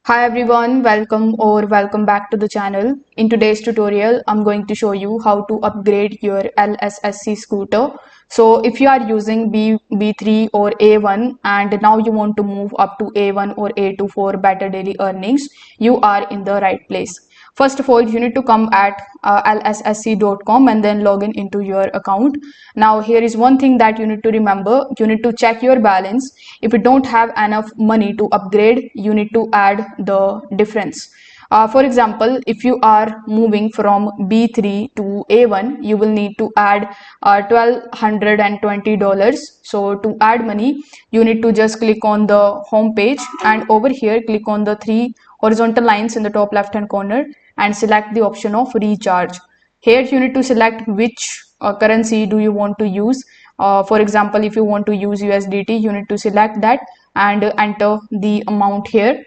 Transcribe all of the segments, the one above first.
Hi everyone, welcome back to the channel. In today's tutorial, I'm going to show you how to upgrade your LSSC scooter. So if you are using B3 or A1 and now you want to move up to A1 or A2 for better daily earnings, you are in the right place. First of all, you need to come at lssc.com and then log in into your account. Now, here is one thing that you need to remember. You need to check your balance. If you don't have enough money to upgrade, you need to add the difference. For example, if you are moving from B3 to A1, you will need to add $1,220. So to add money, you need to just click on the home page and over here click on the three horizontal lines in the top left hand corner and select the option of recharge. Here you need to select which currency do you want to use. For example, if you want to use USDT, you need to select that and enter the amount here.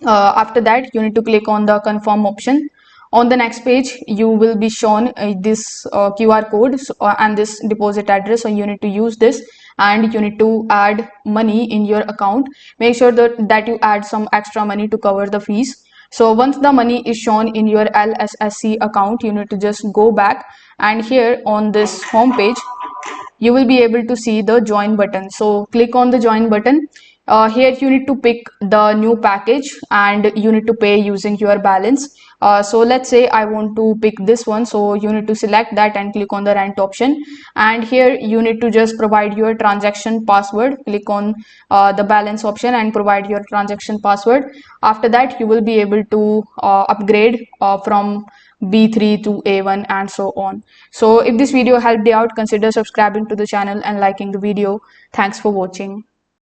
After that, you need to click on the confirm option. On the next page, you will be shown this QR code and this deposit address. So you need to use this and you need to add money in your account. Make sure that you add some extra money to cover the fees. So once the money is shown in your LSSC account, you need to just go back and here on this home page, you will be able to see the join button. So click on the join button. Here you need to pick the new package and you need to pay using your balance. So let's say I want to pick this one, so you need to select that and click on the rent option, and here you need to just provide your transaction password. Click on the balance option and provide your transaction password. After that, you will be able to upgrade from B3 to A1 and so on. So if this video helped you out, consider subscribing to the channel and liking the video. Thanks for watching.